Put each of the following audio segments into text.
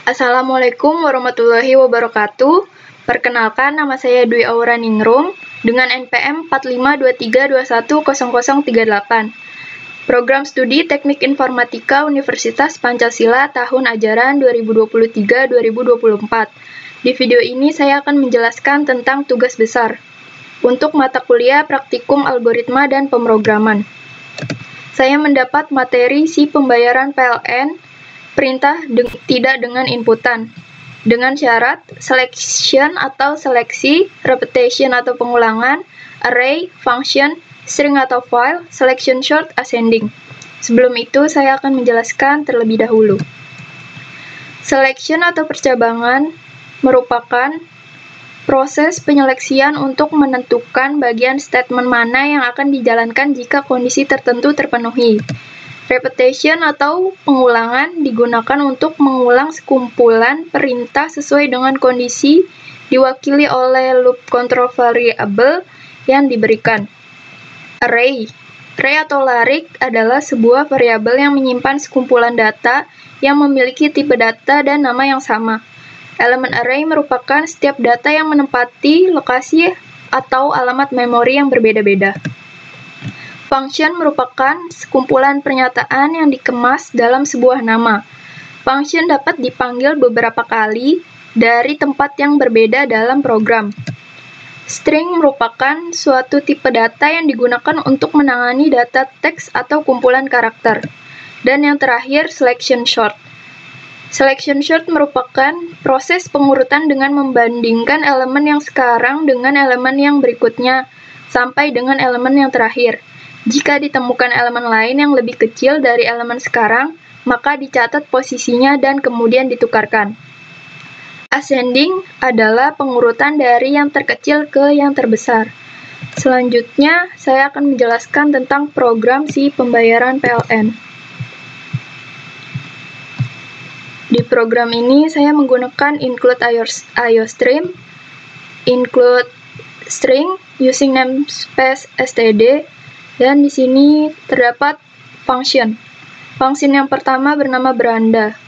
Assalamualaikum warahmatullahi wabarakatuh. Perkenalkan, nama saya Dwi Aura Ningrum dengan NPM 4523210038. Program Studi Teknik Informatika Universitas Pancasila tahun ajaran 2023-2024. Di video ini saya akan menjelaskan tentang tugas besar untuk mata kuliah Praktikum Algoritma dan Pemrograman. Saya mendapat materi si pembayaran PLN, perintah tidak dengan inputan, dengan syarat selection atau seleksi, repetition atau pengulangan, array, function, string atau file, selection short, ascending. Sebelum itu, saya akan menjelaskan terlebih dahulu. Selection atau percabangan merupakan proses penyeleksian untuk menentukan bagian statement mana yang akan dijalankan jika kondisi tertentu terpenuhi. Repetition atau pengulangan digunakan untuk mengulang sekumpulan perintah sesuai dengan kondisi diwakili oleh loop control variable yang diberikan. Array atau larik adalah sebuah variabel yang menyimpan sekumpulan data yang memiliki tipe data dan nama yang sama. Elemen array merupakan setiap data yang menempati lokasi atau alamat memori yang berbeda-beda. Function merupakan sekumpulan pernyataan yang dikemas dalam sebuah nama. Function dapat dipanggil beberapa kali dari tempat yang berbeda dalam program. String merupakan suatu tipe data yang digunakan untuk menangani data teks atau kumpulan karakter. Dan yang terakhir, selection short. Selection short merupakan proses pengurutan dengan membandingkan elemen yang sekarang dengan elemen yang berikutnya sampai dengan elemen yang terakhir. Jika ditemukan elemen lain yang lebih kecil dari elemen sekarang, maka dicatat posisinya dan kemudian ditukarkan. Ascending adalah pengurutan dari yang terkecil ke yang terbesar. Selanjutnya, saya akan menjelaskan tentang program si pembayaran PLN. Di program ini, saya menggunakan include IOStream, include string using namespace std, dan di sini terdapat function. Function yang pertama bernama beranda,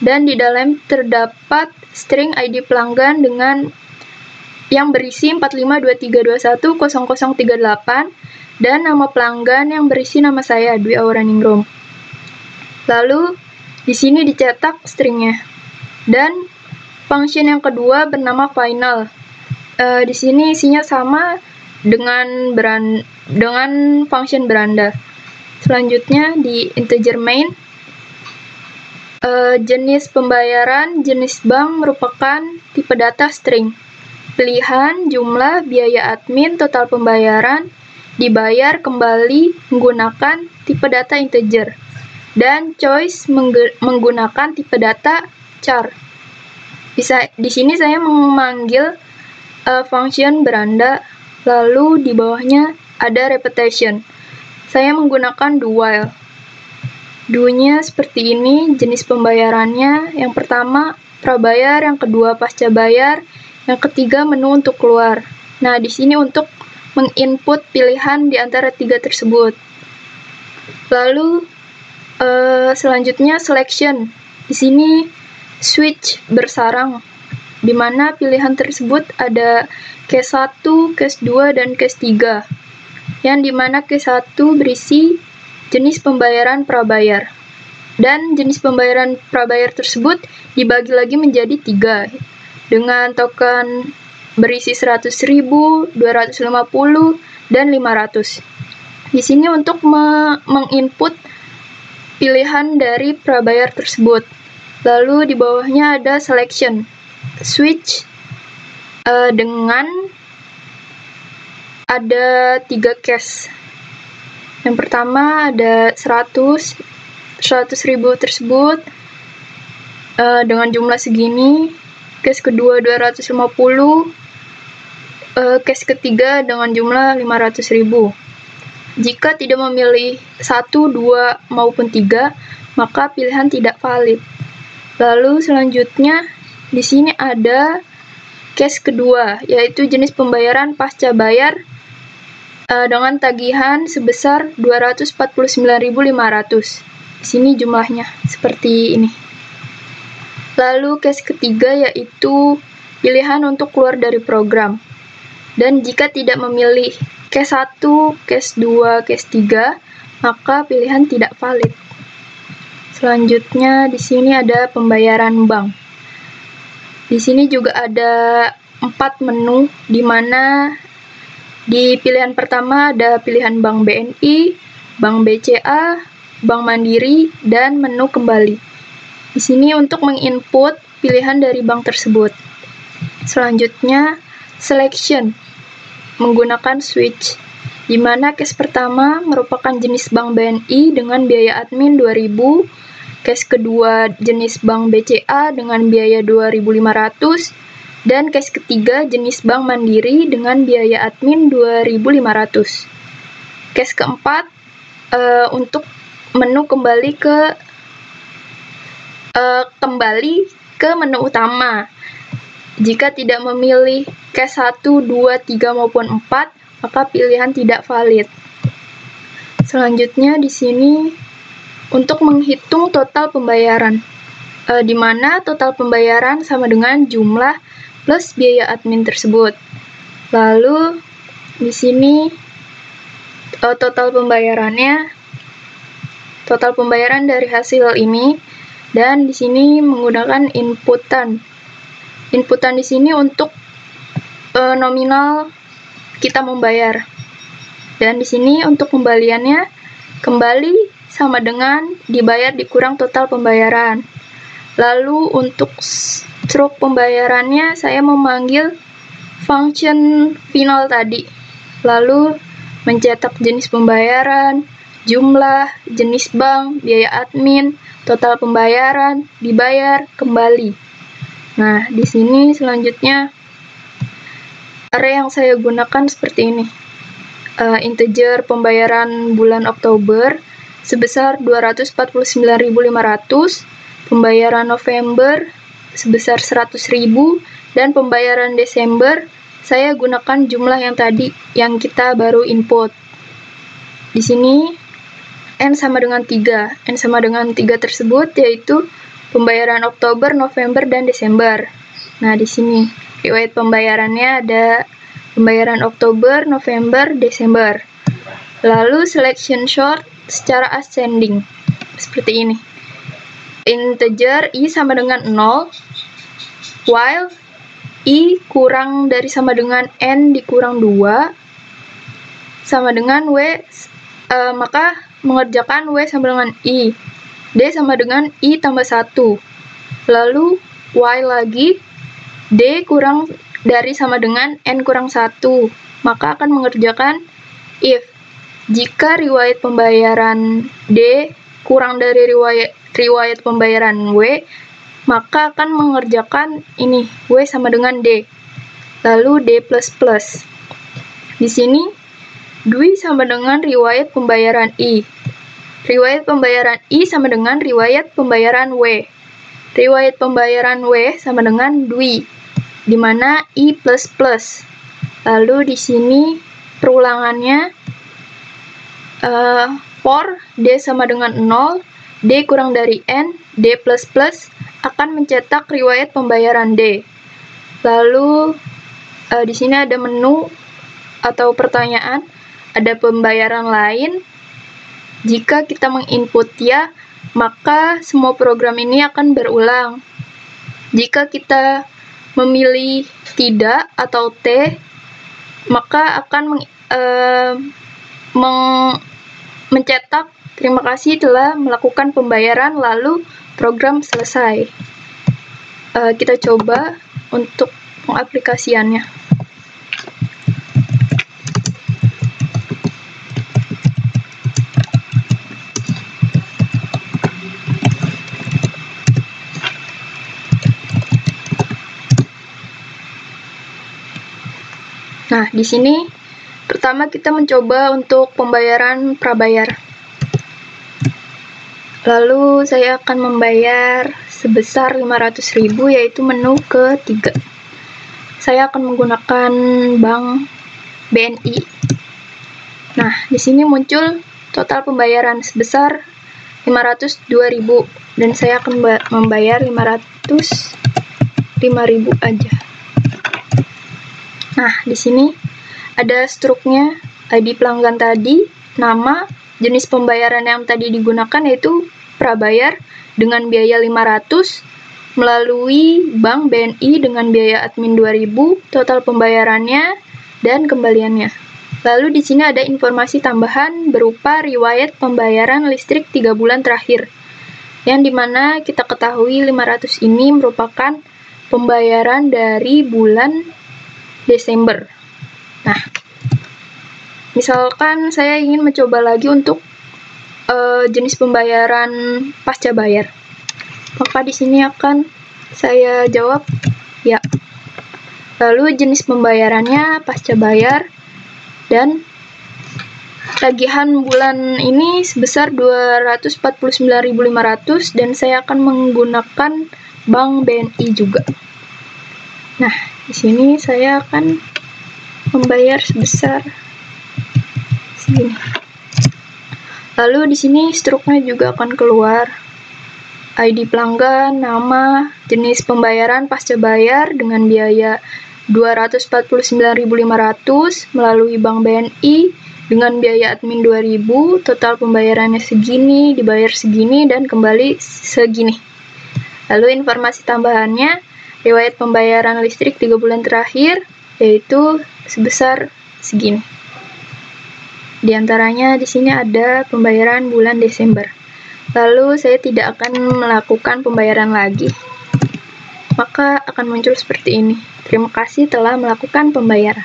dan di dalam terdapat string ID pelanggan dengan yang berisi 4523210038 dan nama pelanggan yang berisi nama saya, Dwi Aura Ningrum. Lalu di sini dicetak stringnya. Dan function yang kedua bernama final. Di sini isinya sama dengan function beranda. Selanjutnya di integer main, jenis pembayaran, jenis bank merupakan tipe data string. Pilihan, jumlah, biaya admin, total pembayaran, dibayar kembali menggunakan tipe data integer. Dan choice menggunakan tipe data char. Di sini saya memanggil function beranda, lalu di bawahnya ada repetition. Saya menggunakan do while. Do-nya seperti ini, jenis pembayarannya. Yang pertama prabayar, yang kedua pasca bayar, yang ketiga menu untuk keluar. Nah, di sini untuk menginput pilihan di antara tiga tersebut. Lalu selanjutnya selection. Di sini switch bersarang, di mana pilihan tersebut ada case 1, case 2, dan case 3. Yang di mana case 1 berisi jenis pembayaran prabayar. Dan jenis pembayaran prabayar tersebut dibagi lagi menjadi 3 dengan token berisi 100.000, 250, dan 500. Di sini untuk menginput pilihan dari prabayar tersebut. Lalu di bawahnya ada selection. Switch dengan ada 3 case. Yang pertama ada 100.000 tersebut dengan jumlah segini. Case kedua 250. Case ketiga dengan jumlah 500.000. Jika tidak memilih 1, 2, maupun 3, maka pilihan tidak valid. Lalu selanjutnya di sini ada case kedua, yaitu jenis pembayaran pasca bayar dengan tagihan sebesar 249.500. Di sini jumlahnya seperti ini. Lalu case ketiga yaitu pilihan untuk keluar dari program. Dan jika tidak memilih case 1, case 2, case 3, maka pilihan tidak valid. Selanjutnya di sini ada pembayaran bank. Di sini juga ada 4 menu, di mana di pilihan pertama ada pilihan Bank BNI, Bank BCA, Bank Mandiri, dan menu kembali. Di sini untuk menginput pilihan dari bank tersebut. Selanjutnya, selection menggunakan switch, di mana case pertama merupakan jenis Bank BNI dengan biaya admin 2.000, case kedua jenis Bank BCA dengan biaya 2.500, dan case ketiga jenis Bank Mandiri dengan biaya admin 2.500. Case keempat untuk menu kembali ke menu utama. Jika tidak memilih case 1, 2, 3 maupun 4, maka pilihan tidak valid. Selanjutnya di sini untuk menghitung total pembayaran, di mana total pembayaran sama dengan jumlah plus biaya admin tersebut. Lalu di sini total pembayaran dari hasil ini, dan di sini menggunakan inputan. Inputan di sini untuk nominal kita membayar. Dan di sini untuk kembaliannya, kembali sama dengan dibayar dikurang total pembayaran. Lalu untuk struk pembayarannya, saya memanggil function final tadi. Lalu mencetak jenis pembayaran, jumlah, jenis bank, biaya admin, total pembayaran, dibayar, kembali. Nah, di sini selanjutnya array yang saya gunakan seperti ini. Integer pembayaran bulan Oktober sebesar 249.500, pembayaran November sebesar 100.000, dan pembayaran Desember saya gunakan jumlah yang tadi yang kita baru input. Di sini N sama dengan 3. N sama dengan 3 tersebut yaitu pembayaran Oktober, November, dan Desember. Nah, di sini riwayat pembayarannya ada pembayaran Oktober, November, Desember. Lalu selection sort secara ascending. Seperti ini. Integer I sama dengan 0, while I kurang dari sama dengan N dikurang 2, sama dengan W, maka mengerjakan W sama dengan I. D sama dengan I tambah 1. Lalu Y lagi, D kurang dari sama dengan N kurang 1. Maka akan mengerjakan if. Jika riwayat pembayaran D kurang dari riwayat pembayaran W, maka akan mengerjakan ini, W sama dengan D. Lalu D++. Di sini, Dwi sama dengan riwayat pembayaran I. Riwayat pembayaran I sama dengan riwayat pembayaran W. Riwayat pembayaran W sama dengan Dwi, di mana I++. Lalu di sini perulangannya for D sama dengan 0, D kurang dari N, D++ akan mencetak riwayat pembayaran D. Lalu di sini ada menu atau pertanyaan, ada pembayaran lain. Jika kita menginput ya, maka semua program ini akan berulang. Jika kita memilih tidak atau T, maka akan mencetak terima kasih telah melakukan pembayaran, lalu program selesai. Kita coba untuk pengaplikasiannya. Nah, di sini pertama kita mencoba untuk pembayaran prabayar. Lalu saya akan membayar sebesar 500.000, yaitu menu ketiga. Saya akan menggunakan Bank BNI. Nah, di sini muncul total pembayaran sebesar 502.000 dan saya akan membayar 505.000 aja. Nah, di sini ada struknya, ID pelanggan tadi, nama, jenis pembayaran yang tadi digunakan yaitu prabayar dengan biaya 500, melalui Bank BNI dengan biaya admin 2.000, total pembayarannya, dan kembaliannya. Lalu di sini ada informasi tambahan berupa riwayat pembayaran listrik 3 bulan terakhir, yang dimana kita ketahui 500 ini merupakan pembayaran dari bulan Desember. Nah, misalkan saya ingin mencoba lagi untuk jenis pembayaran pasca bayar, maka di sini akan saya jawab ya. Lalu jenis pembayarannya pasca bayar dan tagihan bulan ini sebesar 249.500 dan saya akan menggunakan Bank BNI juga. Nah, di sini saya akan membayar sebesar segini. Lalu di sini struknya juga akan keluar. ID pelanggan, nama, jenis pembayaran pasca bayar dengan biaya 249.500 melalui Bank BNI dengan biaya admin 2.000, total pembayarannya segini, dibayar segini, dan kembali segini. Lalu informasi tambahannya, riwayat pembayaran listrik 3 bulan terakhir, yaitu sebesar segini. Di antaranya di sini ada pembayaran bulan Desember. Lalu saya tidak akan melakukan pembayaran lagi, maka akan muncul seperti ini. Terima kasih telah melakukan pembayaran.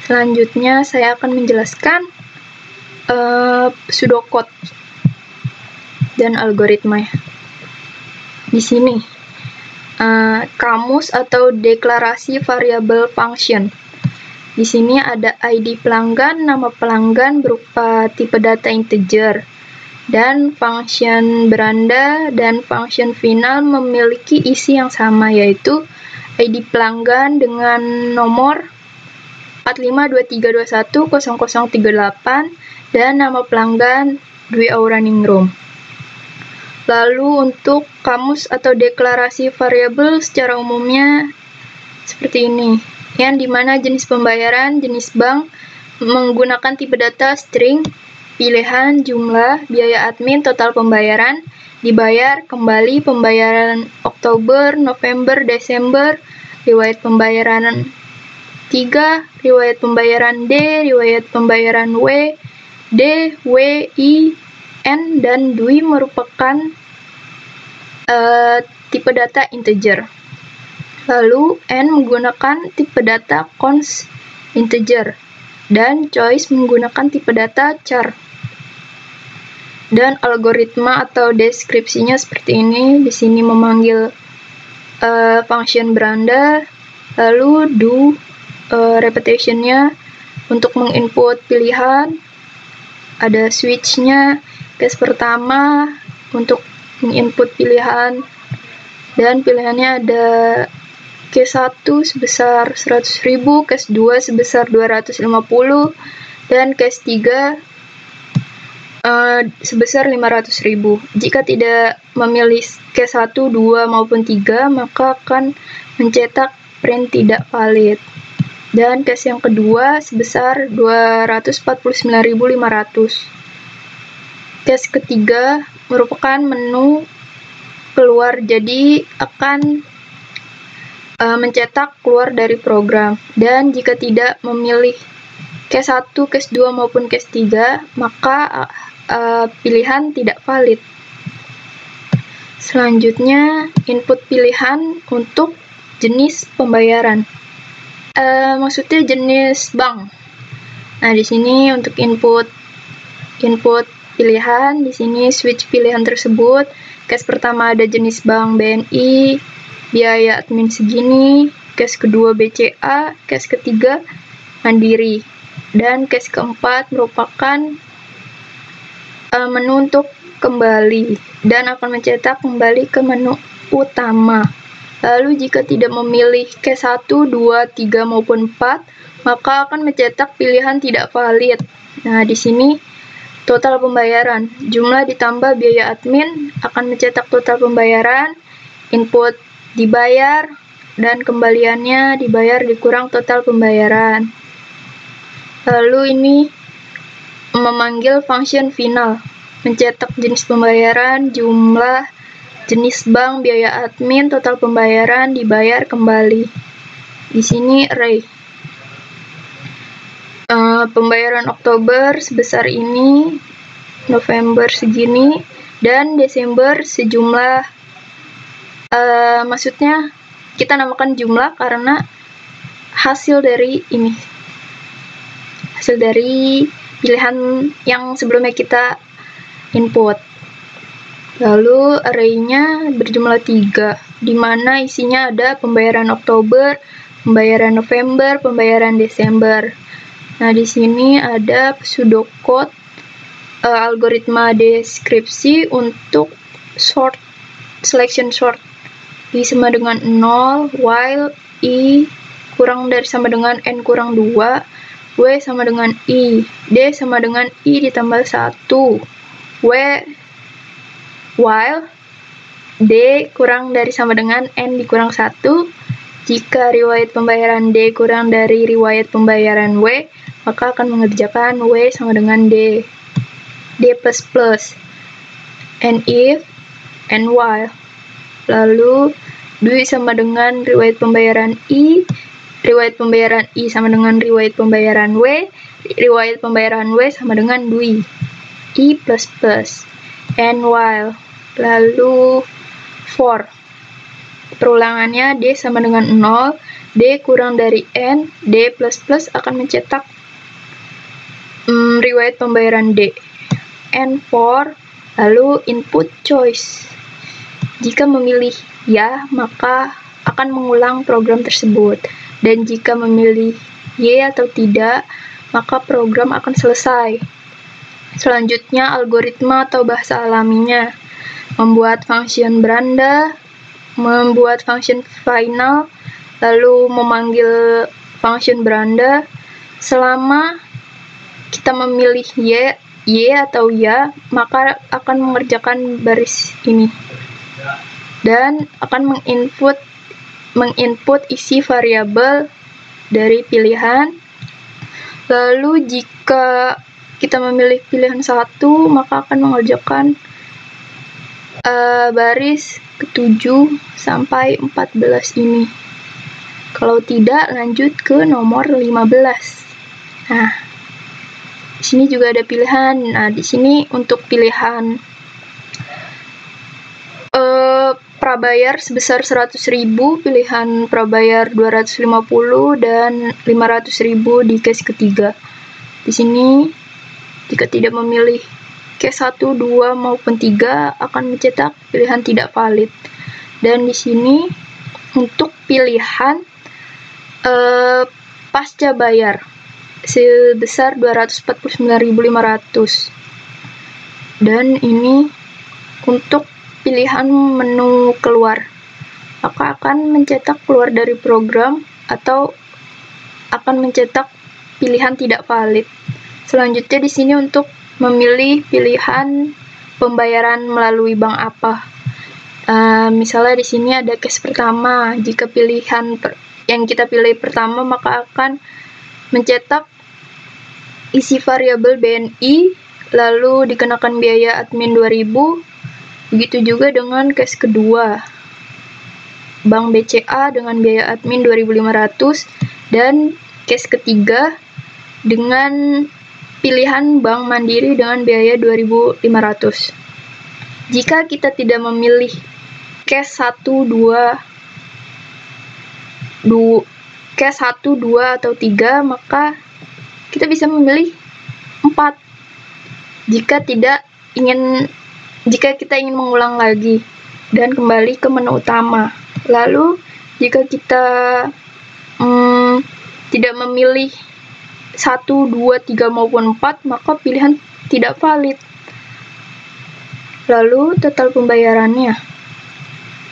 Selanjutnya saya akan menjelaskan pseudocode dan algoritma. Di sini kamus atau deklarasi variabel function. Di sini ada ID pelanggan, nama pelanggan berupa tipe data integer, dan function beranda dan function final memiliki isi yang sama, yaitu ID pelanggan dengan nomor 4523210038 dan nama pelanggan Dwi Auraningrum. Lalu untuk kamus atau deklarasi variabel secara umumnya seperti ini, yang dimana jenis pembayaran, jenis bank menggunakan tipe data string, pilihan, jumlah, biaya admin, total pembayaran, dibayar, kembali, pembayaran Oktober, November, Desember, riwayat pembayaran 3, riwayat pembayaran D, riwayat pembayaran W, D, W, I, N, dan Dwi merupakan tipe data integer. Lalu N menggunakan tipe data const integer dan choice menggunakan tipe data char. Dan algoritma atau deskripsinya seperti ini. Di sini memanggil function beranda, lalu do repetitionnya untuk menginput pilihan, ada switchnya, case pertama untuk menginput pilihan, dan pilihannya ada case 1 sebesar 100.000, case 2 sebesar 250, dan case 3 sebesar 500.000. Jika tidak memilih case 1, 2, maupun 3, maka akan mencetak print tidak valid. Dan case yang kedua sebesar 249.500. Case ketiga merupakan menu keluar, jadi akan mencetak keluar dari program. Dan jika tidak memilih case 1, case 2, maupun case 3, maka pilihan tidak valid. Selanjutnya, input pilihan untuk jenis pembayaran. Maksudnya jenis bank. Nah, di sini untuk input pilihan, di sini switch pilihan tersebut. Case pertama ada jenis bank BNI, biaya admin segini, case kedua BCA, case ketiga Mandiri, dan case keempat merupakan menu untuk kembali dan akan mencetak kembali ke menu utama. Lalu jika tidak memilih case 1, 2, 3, maupun 4, maka akan mencetak pilihan tidak valid. Nah, di sini Total pembayaran, jumlah ditambah biaya admin akan mencetak total pembayaran, input dibayar, dan kembaliannya dibayar dikurang total pembayaran. Lalu ini memanggil function final, mencetak jenis pembayaran, jumlah, jenis bank, biaya admin, total pembayaran, dibayar kembali. Di sini array. Pembayaran Oktober sebesar ini, November segini, dan Desember sejumlah. Maksudnya kita namakan jumlah karena hasil dari ini, hasil dari pilihan yang sebelumnya kita input. Lalu array-nya berjumlah 3, di mana isinya ada pembayaran Oktober, pembayaran November, pembayaran Desember. Nah, di sini ada pseudocode algoritma deskripsi untuk selection sort. I sama dengan 0, while I kurang dari sama dengan N kurang 2, W sama dengan I, D sama dengan I ditambah 1, while D kurang dari sama dengan N dikurang 1, jika riwayat pembayaran D kurang dari riwayat pembayaran W, maka akan mengerjakan W sama dengan D. D++. And if, and while. Lalu, DUI sama dengan riwayat pembayaran I, riwayat pembayaran I sama dengan riwayat pembayaran W, riwayat pembayaran W sama dengan DUI. I++. And while. Lalu, for. Perulangannya D sama dengan 0, D kurang dari N, D++ akan mencetak riwayat pembayaran D. And for, lalu input choice. Jika memilih ya, maka akan mengulang program tersebut. Dan jika memilih Y atau tidak, maka program akan selesai. Selanjutnya, algoritma atau bahasa alaminya. Membuat function beranda, membuat function final, lalu memanggil function beranda. Selama kita memilih Y atau ya, maka akan mengerjakan baris ini. Dan akan menginput isi variabel dari pilihan. Lalu jika kita memilih pilihan 1, maka akan mengerjakan baris ke-7 sampai 14 ini. Kalau tidak, lanjut ke nomor 15. Nah, di sini juga ada pilihan. Nah, di sini untuk pilihan prabayar sebesar 100.000, pilihan prabayar 250 dan 500.000 di case ketiga. Di sini jika tidak memilih case 1, 2 maupun 3 akan mencetak pilihan tidak valid. Dan di sini untuk pilihan pasca bayar sebesar 249.500. Dan ini untuk pilihan menu keluar, maka akan mencetak keluar dari program atau akan mencetak pilihan tidak valid. Selanjutnya di sini untuk memilih pilihan pembayaran melalui bank apa. Misalnya di sini ada case pertama. Jika pilihan yang kita pilih pertama, maka akan mencetak isi variabel BNI, lalu dikenakan biaya admin 2.000. Begitu juga dengan case kedua, Bank BCA dengan biaya admin 2.500, dan case ketiga dengan pilihan Bank Mandiri dengan biaya 2.500. Jika kita tidak memilih case 1, 2 atau 3, maka kita bisa memilih 4. Jika kita ingin mengulang lagi dan kembali ke menu utama. Lalu, jika kita tidak memilih 1, 2, 3 maupun 4, maka pilihan tidak valid. Lalu, total pembayarannya.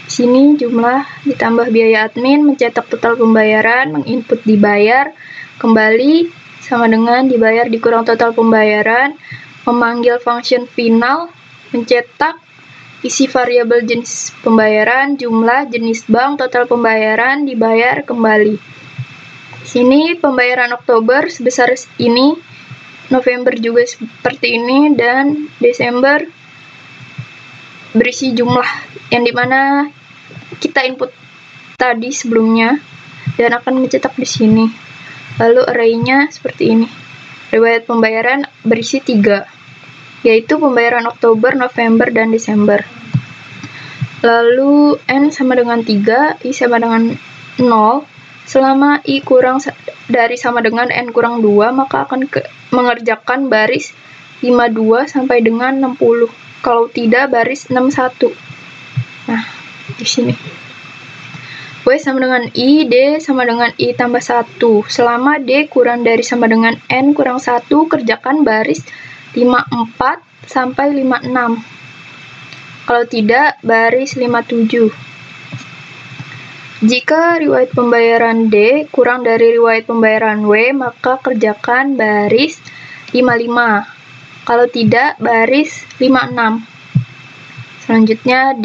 Sini jumlah ditambah biaya admin, mencetak total pembayaran, menginput dibayar, kembali sama dengan dibayar dikurang total pembayaran, memanggil function final, mencetak, isi variabel jenis pembayaran, jumlah, jenis bank, total pembayaran, dibayar kembali. Di sini pembayaran Oktober sebesar ini, November juga seperti ini, dan Desember berisi jumlah yang dimana kita input tadi sebelumnya dan akan mencetak di sini. Lalu array-nya seperti ini. Riwayat pembayaran berisi 3, yaitu pembayaran Oktober, November, dan Desember. Lalu N sama dengan 3, I sama dengan 0. Selama I kurang dari sama dengan N kurang 2, maka akan mengerjakan baris 52 sampai dengan 60. Kalau tidak, baris 61. Nah, di sini. W sama dengan I, D sama dengan I tambah 1. Selama D kurang dari sama dengan N kurang 1, kerjakan baris 54 sampai 56. Kalau tidak, baris 57. Jika riwayat pembayaran D kurang dari riwayat pembayaran W, maka kerjakan baris 55. Kalau tidak, baris 56. Selanjutnya,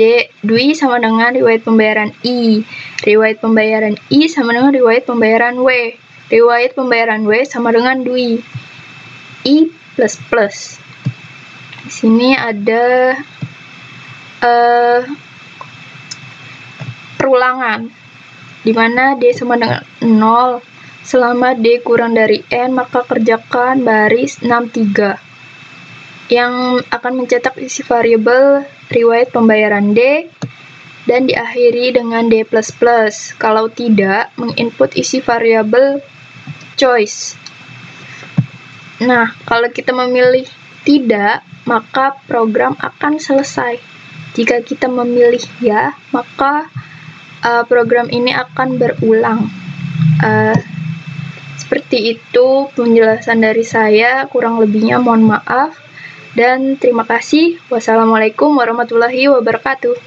Dwi sama dengan riwayat pembayaran I. Riwayat pembayaran I sama dengan riwayat pembayaran W. Riwayat pembayaran W sama dengan Dwi. I plus plus. Di sini ada perulangan, di mana D sama dengan 0. Selama D kurang dari N, maka kerjakan baris 63. Yang akan mencetak isi variabel riwayat pembayaran D dan diakhiri dengan D++. Kalau tidak, menginput isi variabel choice. Nah, kalau kita memilih tidak, maka program akan selesai. Jika kita memilih ya, maka program ini akan berulang. Seperti itu penjelasan dari saya, kurang lebihnya mohon maaf. Dan terima kasih. Wassalamualaikum warahmatullahi wabarakatuh.